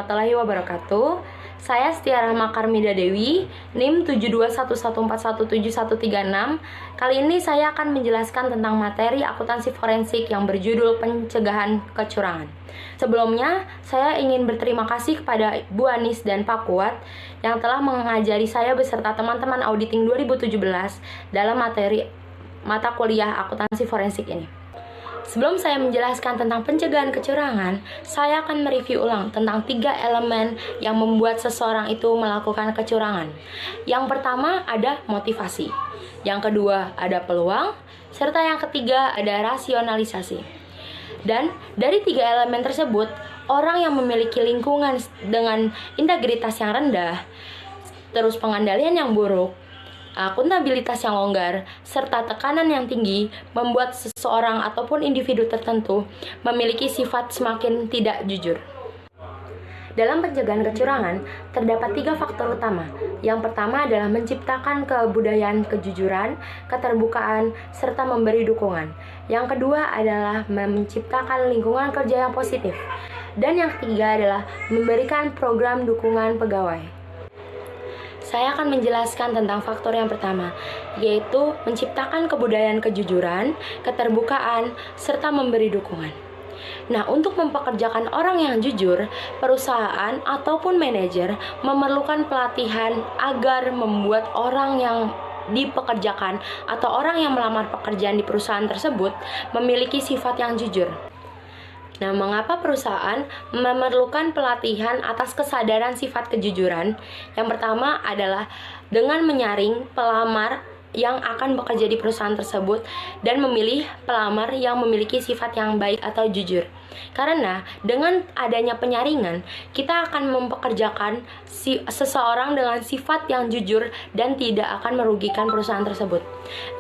warahmatullahi wabarakatuh. Saya Setia Rahma Karmida Dewi, NIM 7211417136. Kali ini saya akan menjelaskan tentang materi akuntansi forensik yang berjudul pencegahan kecurangan. Sebelumnya, saya ingin berterima kasih kepada Bu Anis dan Pak Kuat yang telah mengajari saya beserta teman-teman auditing 2017 dalam materi mata kuliah akuntansi forensik ini. Sebelum saya menjelaskan tentang pencegahan kecurangan, saya akan mereview ulang tentang 3 elemen yang membuat seseorang itu melakukan kecurangan. Yang pertama ada motivasi, yang kedua ada peluang, serta yang ketiga ada rasionalisasi. Dan dari 3 elemen tersebut, orang yang memiliki lingkungan dengan integritas yang rendah, terus pengandalian yang buruk, akuntabilitas yang longgar, serta tekanan yang tinggi membuat seseorang ataupun individu tertentu memiliki sifat semakin tidak jujur. Dalam pencegahan kecurangan, terdapat 3 faktor utama. Yang pertama adalah menciptakan kebudayaan kejujuran, keterbukaan, serta memberi dukungan. Yang kedua adalah menciptakan lingkungan kerja yang positif. Dan yang ketiga adalah memberikan program dukungan pegawai. Saya akan menjelaskan tentang faktor yang pertama, yaitu menciptakan kebudayaan kejujuran, keterbukaan, serta memberi dukungan. Nah, untuk mempekerjakan orang yang jujur, perusahaan ataupun manajer memerlukan pelatihan agar membuat orang yang dipekerjakan atau orang yang melamar pekerjaan di perusahaan tersebut memiliki sifat yang jujur. Nah, mengapa perusahaan memerlukan pelatihan atas kesadaran sifat kejujuran? Yang pertama adalah dengan menyaring pelamar yang akan bekerja di perusahaan tersebut dan memilih pelamar yang memiliki sifat yang baik atau jujur. Karena dengan adanya penyaringan, kita akan mempekerjakan seseorang dengan sifat yang jujur dan tidak akan merugikan perusahaan tersebut.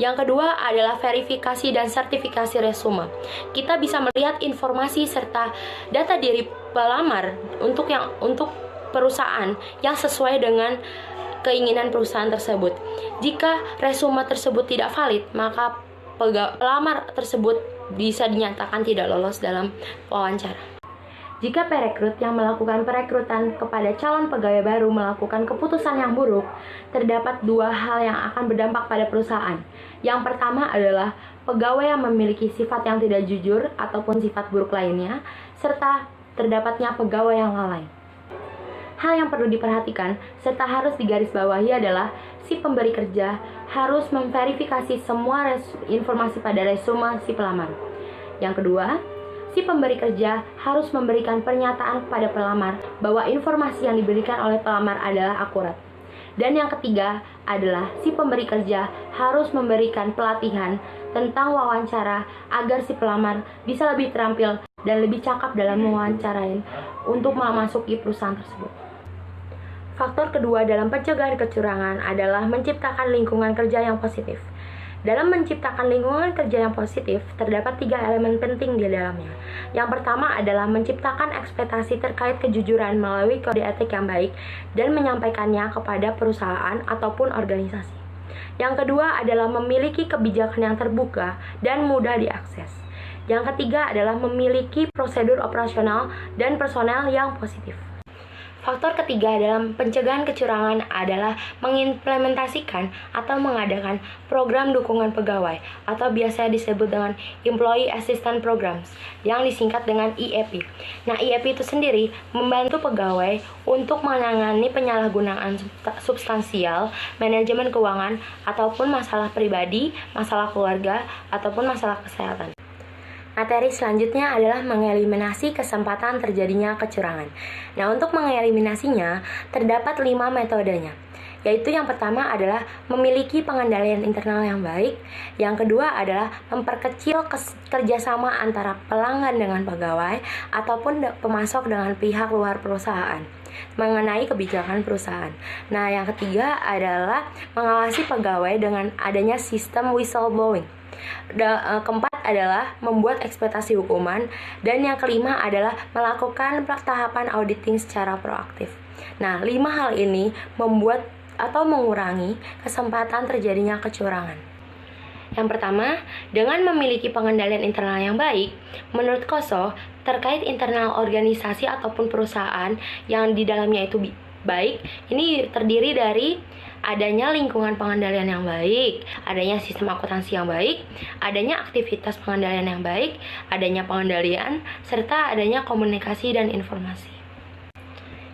Yang kedua adalah verifikasi dan sertifikasi resume. Kita bisa melihat informasi serta data diri pelamar untuk perusahaan yang sesuai dengan keinginan perusahaan tersebut. Jika resume tersebut tidak valid, maka pelamar tersebut bisa dinyatakan tidak lolos dalam wawancara. Jika perekrut yang melakukan perekrutan kepada calon pegawai baru melakukan keputusan yang buruk, terdapat 2 hal yang akan berdampak pada perusahaan. Yang pertama adalah pegawai yang memiliki sifat yang tidak jujur ataupun sifat buruk lainnya, serta terdapatnya pegawai yang lalai. Hal yang perlu diperhatikan serta harus digarisbawahi adalah si pemberi kerja harus memverifikasi semua informasi pada resume si pelamar. Yang kedua, si pemberi kerja harus memberikan pernyataan kepada pelamar bahwa informasi yang diberikan oleh pelamar adalah akurat. Dan yang ketiga adalah si pemberi kerja harus memberikan pelatihan tentang wawancara agar si pelamar bisa lebih terampil dan lebih cakap dalam mewawancarain untuk memasuki perusahaan tersebut. Faktor kedua dalam pencegahan kecurangan adalah menciptakan lingkungan kerja yang positif. Dalam menciptakan lingkungan kerja yang positif, terdapat 3 elemen penting di dalamnya. Yang pertama adalah menciptakan ekspektasi terkait kejujuran melalui kode etik yang baik dan menyampaikannya kepada perusahaan ataupun organisasi. Yang kedua adalah memiliki kebijakan yang terbuka dan mudah diakses. Yang ketiga adalah memiliki prosedur operasional dan personel yang positif. Faktor ketiga dalam pencegahan kecurangan adalah mengimplementasikan atau mengadakan program dukungan pegawai atau biasa disebut dengan Employee Assistance Programs yang disingkat dengan IAP. Nah, IAP itu sendiri membantu pegawai untuk menangani penyalahgunaan substansial, manajemen keuangan, ataupun masalah pribadi, masalah keluarga, ataupun masalah kesehatan. Materi selanjutnya adalah mengeliminasi kesempatan terjadinya kecurangan. Nah, untuk mengeliminasinya, terdapat 5 metodenya. Yaitu yang pertama adalah memiliki pengendalian internal yang baik. Yang kedua adalah memperkecil kerjasama antara pelanggan dengan pegawai ataupun pemasok dengan pihak luar perusahaan mengenai kebijakan perusahaan. Nah, yang ketiga adalah mengawasi pegawai dengan adanya sistem whistleblowing. Keempat adalah membuat ekspektasi hukuman, dan yang kelima adalah melakukan tahapan auditing secara proaktif. Nah, 5 hal ini membuat atau mengurangi kesempatan terjadinya kecurangan. Yang pertama, dengan memiliki pengendalian internal yang baik, menurut Koso, terkait internal organisasi ataupun perusahaan yang di dalamnya itu baik, ini terdiri dari adanya lingkungan pengendalian yang baik, adanya sistem akuntansi yang baik, adanya aktivitas pengendalian yang baik, adanya pengendalian, serta adanya komunikasi dan informasi.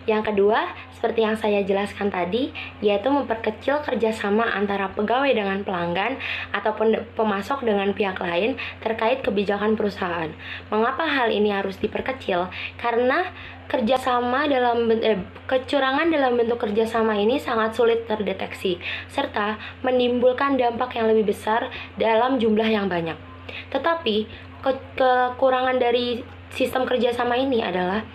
Yang kedua, seperti yang saya jelaskan tadi, yaitu memperkecil kerjasama antara pegawai dengan pelanggan ataupun pemasok dengan pihak lain terkait kebijakan perusahaan. Mengapa hal ini harus diperkecil? Karena kecurangan dalam bentuk kerjasama ini sangat sulit terdeteksi, serta menimbulkan dampak yang lebih besar dalam jumlah yang banyak. Tetapi, kekurangan dari sistem kerjasama ini adalah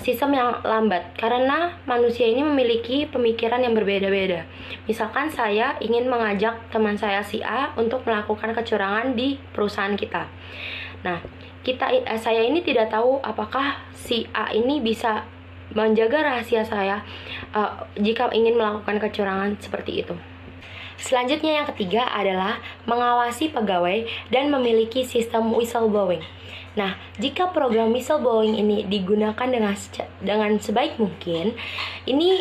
sistem yang lambat, karena manusia ini memiliki pemikiran yang berbeda-beda. Misalkan saya ingin mengajak teman saya si A untuk melakukan kecurangan di perusahaan kita. Nah, saya ini tidak tahu apakah si A ini bisa menjaga rahasia saya jika ingin melakukan kecurangan seperti itu. Selanjutnya yang ketiga adalah mengawasi pegawai dan memiliki sistem whistleblowing. Nah, jika program whistleblowing ini digunakan dengan sebaik mungkin,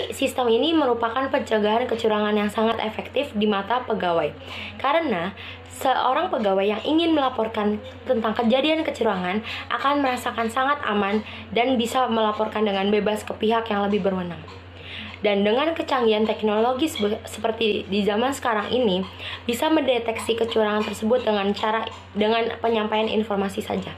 sistem ini merupakan pencegahan kecurangan yang sangat efektif di mata pegawai. Karena seorang pegawai yang ingin melaporkan tentang kejadian kecurangan akan merasakan sangat aman dan bisa melaporkan dengan bebas ke pihak yang lebih berwenang. Dan dengan kecanggihan teknologi seperti di zaman sekarang ini, bisa mendeteksi kecurangan tersebut dengan penyampaian informasi saja.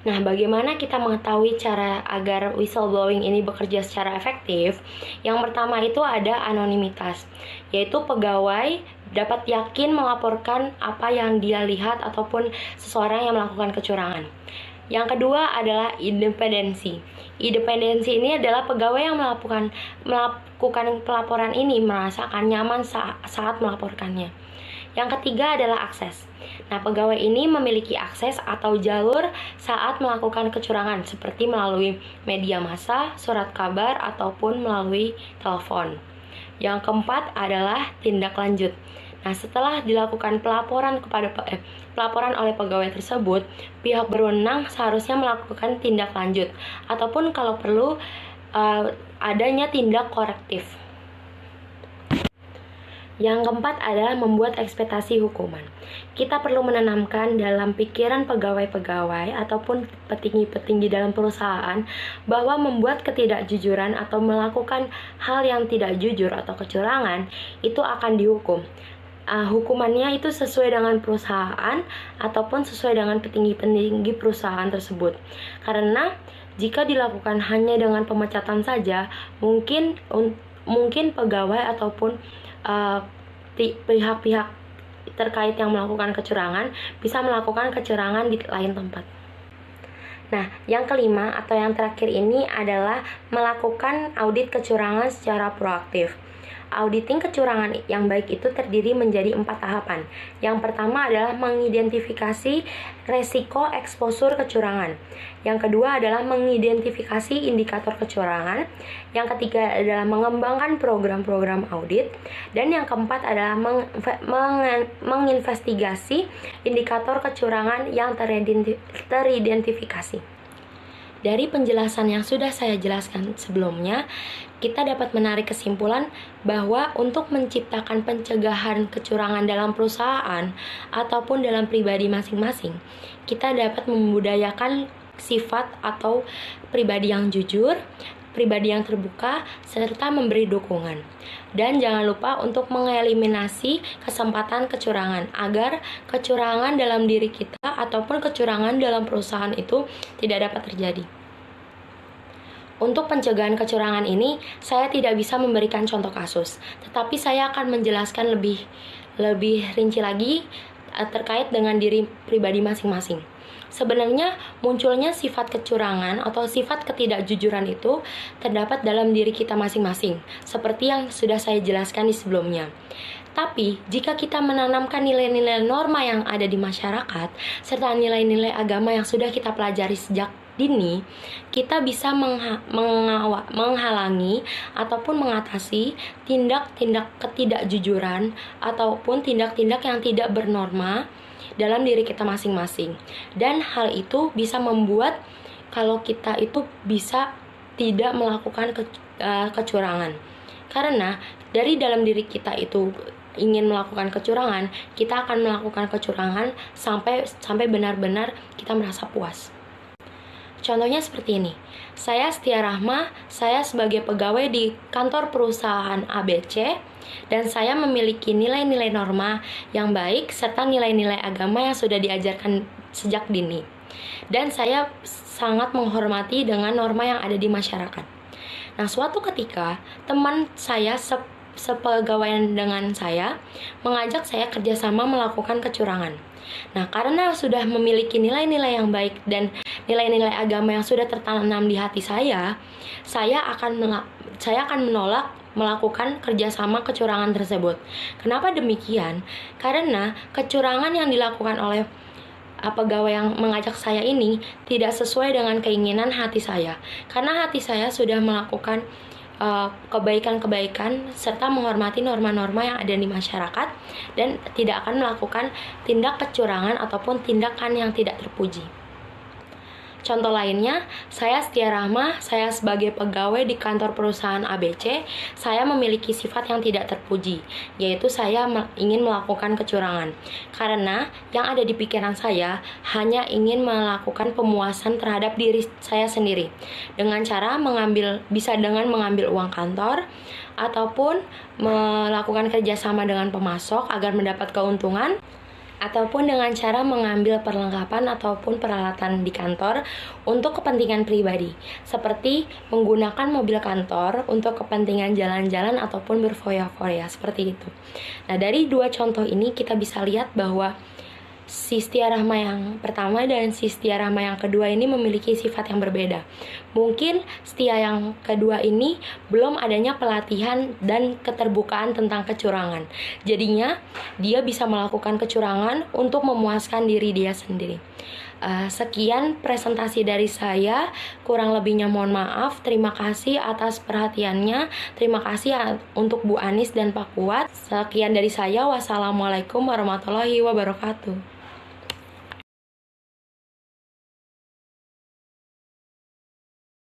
Nah, bagaimana kita mengetahui cara agar whistleblowing ini bekerja secara efektif? Yang pertama itu ada anonimitas, yaitu pegawai dapat yakin melaporkan apa yang dia lihat ataupun seseorang yang melakukan kecurangan. Yang kedua adalah independensi. Independensi ini adalah pegawai yang melakukan pelaporan ini merasakan nyaman saat melaporkannya. Yang ketiga adalah akses. Nah, pegawai ini memiliki akses atau jalur saat melakukan kecurangan, seperti melalui media massa, surat kabar, ataupun melalui telepon. Yang keempat adalah tindak lanjut. Nah, setelah dilakukan pelaporan oleh pegawai tersebut, pihak berwenang seharusnya melakukan tindak lanjut, ataupun kalau perlu adanya tindak korektif. Yang keempat adalah membuat ekspektasi hukuman. Kita perlu menanamkan dalam pikiran pegawai-pegawai ataupun petinggi-petinggi dalam perusahaan bahwa membuat ketidakjujuran atau melakukan hal yang tidak jujur atau kecurangan itu akan dihukum. Hukumannya itu sesuai dengan perusahaan ataupun sesuai dengan petinggi-petinggi perusahaan tersebut. Karena jika dilakukan hanya dengan pemecatan saja, mungkin pegawai ataupun pihak-pihak terkait yang melakukan kecurangan bisa melakukan kecurangan di lain tempat. Nah, yang kelima atau yang terakhir ini adalah melakukan audit kecurangan secara proaktif. Auditing kecurangan yang baik itu terdiri menjadi 4 tahapan. Yang pertama adalah mengidentifikasi resiko eksposur kecurangan. Yang kedua adalah mengidentifikasi indikator kecurangan. Yang ketiga adalah mengembangkan program-program audit. Dan yang keempat adalah menginvestigasi indikator kecurangan yang teridentifikasi. Dari penjelasan yang sudah saya jelaskan sebelumnya, kita dapat menarik kesimpulan bahwa untuk menciptakan pencegahan kecurangan dalam perusahaan ataupun dalam pribadi masing-masing, kita dapat membudayakan sifat atau pribadi yang jujur, pribadi yang terbuka, serta memberi dukungan. Dan jangan lupa untuk mengeliminasi kesempatan kecurangan agar kecurangan dalam diri kita ataupun kecurangan dalam perusahaan itu tidak dapat terjadi. Untuk pencegahan kecurangan ini, saya tidak bisa memberikan contoh kasus, tetapi saya akan menjelaskan lebih rinci lagi terkait dengan diri pribadi masing-masing. Sebenarnya munculnya sifat kecurangan atau sifat ketidakjujuran itu terdapat dalam diri kita masing-masing, seperti yang sudah saya jelaskan di sebelumnya. Tapi, jika kita menanamkan nilai-nilai norma yang ada di masyarakat, serta nilai-nilai agama yang sudah kita pelajari sejak dini, kita bisa menghalangi ataupun mengatasi tindak-tindak ketidakjujuran ataupun tindak-tindak yang tidak bernorma dalam diri kita masing-masing. Dan hal itu bisa membuat kalau kita itu bisa tidak melakukan kecurangan. Karena dari dalam diri kita itu ingin melakukan kecurangan, kita akan melakukan kecurangan sampai benar-benar kita merasa puas. Contohnya seperti ini. Saya Setia Rahma, saya sebagai pegawai di kantor perusahaan ABC, dan saya memiliki nilai-nilai norma yang baik serta nilai-nilai agama yang sudah diajarkan sejak dini. Dan saya sangat menghormati dengan norma yang ada di masyarakat. Nah, suatu ketika teman saya sepegawaian dengan saya mengajak saya kerjasama melakukan kecurangan. Nah, karena sudah memiliki nilai-nilai yang baik dan nilai-nilai agama yang sudah tertanam di hati saya akan menolak melakukan kerjasama kecurangan tersebut. Kenapa demikian? Karena kecurangan yang dilakukan oleh pegawai yang mengajak saya ini tidak sesuai dengan keinginan hati saya. Karena hati saya sudah melakukan kebaikan-kebaikan serta menghormati norma-norma yang ada di masyarakat dan tidak akan melakukan tindak kecurangan ataupun tindakan yang tidak terpuji. Contoh lainnya, saya Setia Rahma, saya sebagai pegawai di kantor perusahaan ABC, saya memiliki sifat yang tidak terpuji, yaitu saya ingin melakukan kecurangan. Karena yang ada di pikiran saya hanya ingin melakukan pemuasan terhadap diri saya sendiri, dengan cara mengambil uang kantor, ataupun melakukan kerjasama dengan pemasok agar mendapat keuntungan, ataupun dengan cara mengambil perlengkapan ataupun peralatan di kantor untuk kepentingan pribadi, seperti menggunakan mobil kantor untuk kepentingan jalan-jalan ataupun berfoya-foya, seperti itu. Nah, dari dua contoh ini kita bisa lihat bahwa si Setia Rahma yang pertama dan si Setia Rahma yang kedua ini memiliki sifat yang berbeda. Mungkin Setia yang kedua ini belum adanya pelatihan dan keterbukaan tentang kecurangan. Jadinya dia bisa melakukan kecurangan untuk memuaskan diri dia sendiri. Sekian presentasi dari saya, kurang lebihnya mohon maaf. Terima kasih atas perhatiannya. Terima kasih untuk Bu Anis dan Pak Kuat. Sekian dari saya. Wassalamualaikum warahmatullahi wabarakatuh.